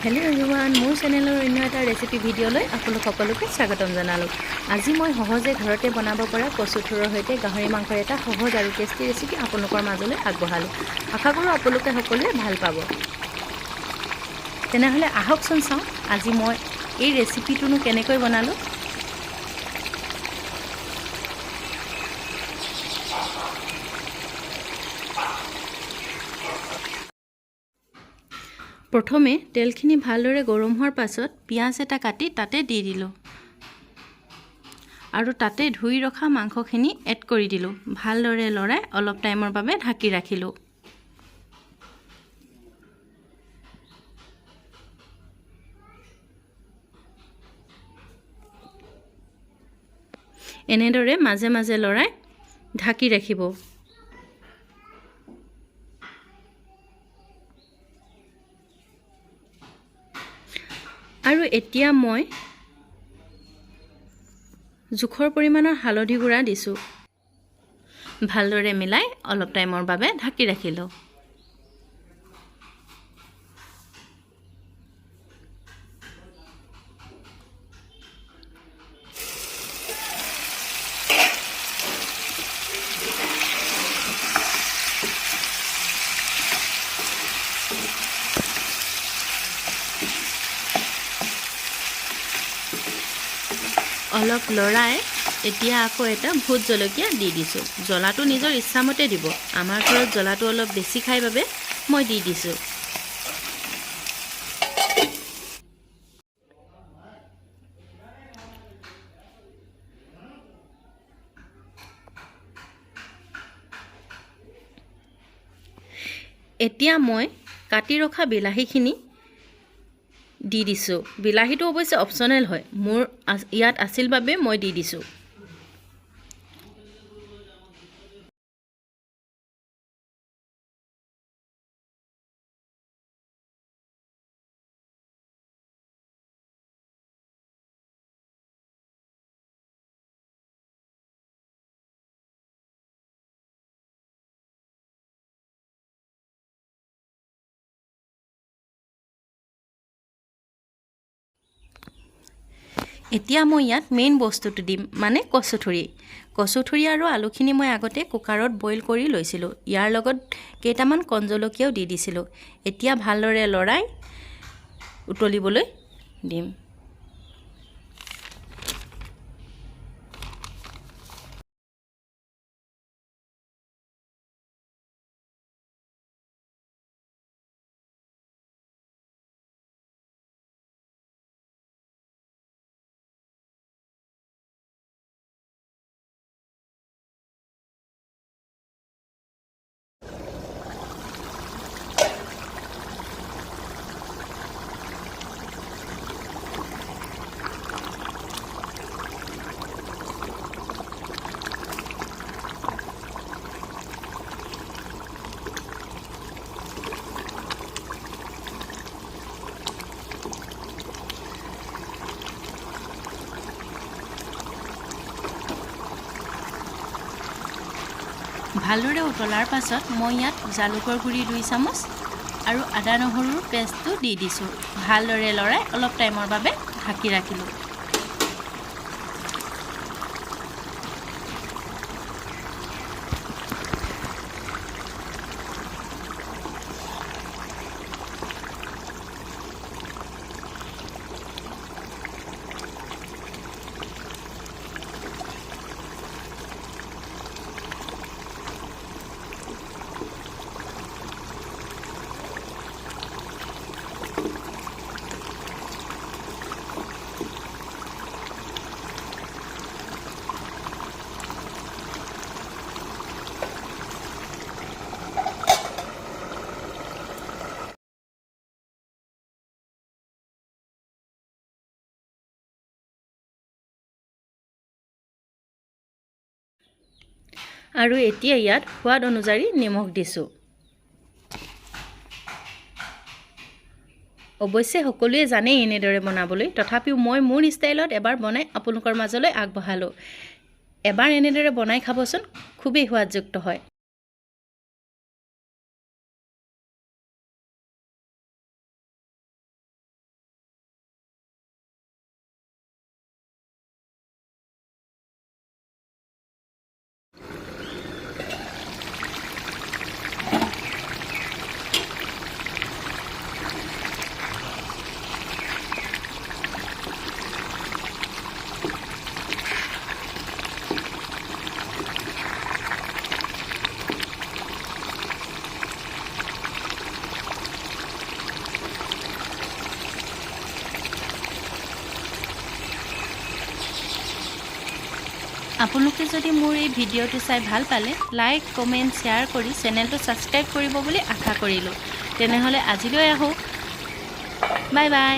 Hello everyone मोर चेनेलर अन्य এটা recipe ভিডিঅ'লৈ আপোনালোক সকলোকে স্বাগতম জনালোঁ। আজি মই সহজে ঘৰতে বনাব পৰা কচু থুৰৰ সৈতে গাহৰি মাংসৰ এটা সহজ আৰু টেষ্টি ৰেচিপি আপোনালোকৰ মাজলৈ আগবঢ়ালোঁ। আশা কৰোঁ আপোনালোকে সকলোৱে ভাল পাব। তেনেহ'লে আহকচোন চাওঁ আজি মই এই ৰেচিপিটোনো কেনেকৈ বনালোঁ। प्रथमे तेलखिनि भालदरे गरम होৱাৰ पाছত पियाज এটা কাটি তাতে দি দিলোঁ আৰু তাতে ধুই ৰখা মাংসখিনি এড কৰি দিলোঁ। ভালদৰে লৰাই অলপ টাইমৰ বাবে ঢাকি ৰাখিলোঁ। এনেদৰে মাজে মাজে লৰাই ঢাকি ৰাখিব। আৰু এতিয়া মই জোখৰ পৰিমাণৰ হালধি গুড়া দিছোঁ। ভালদৰে মিলাই অলপ টাইমৰ বাবে ঢাকি ৰাখিলোঁ। অলপ লৰাই এতিয়া আকৌ এটা ভোট জলকীয়া দি দিছোঁ। জ্বলাটো নিজৰ ইচ্ছামতে দিব। আমাৰ ঘৰত জ্বলাটো অলপ বেছি খাই বাবে মই দি দিছোঁ। এতিয়া মই কাটি ৰখা বিলাহীখিনি দি দিছোঁ। বিলাহীটো অৱশ্যে অপচনেল হয়, মোৰ ইয়াত আছিল বাবে মই দি দিছোঁ। এতিয়া মই ইয়াত মেইন বস্তুটো দিম, মানে কচুথুৰি। কচুথুৰি আৰু আলুখিনি মই আগতে কুকাৰত বইল কৰি লৈছিলোঁ। ইয়াৰ লগত কেইটামান কণ জলকীয়াও দি দিছিলোঁ। এতিয়া ভালদৰে লৰাই উতলিবলৈ দিম। ভালদৰে উতলাৰ পাছত মই ইয়াত জালুকৰ গুড়ি 2 চামুচ আৰু আদা নহৰুৰ পেষ্টটো দি দিছোঁ। ভালদৰে লৰাই অলপ টাইমৰ বাবে ঢাকি ৰাখিলোঁ। আৰু এতিয়া ইয়াত সোৱাদ অনুযায়ী নিমখ দিছোঁ। অৱশ্যে সকলোৱে জানে এনেদৰে বনাবলৈ, তথাপিও মই মোৰ ষ্টাইলত এবাৰ বনাই আপোনালোকৰ মাজলৈ আগবঢ়ালোঁ। এবাৰ এনেদৰে বনাই খাবচোন, খুবেই সোৱাদযুক্ত হয়। আপোনালোকে যদি মোৰ এই ভিডিঅ'টো চাই ভাল পালে লাইক কমেণ্ট শ্বেয়াৰ কৰি চেনেলটো ছাবস্ক্ৰাইব কৰিব বুলি আশা কৰিলোঁ। তেনেহ'লে আজিলৈ আহোঁ। Bye bye.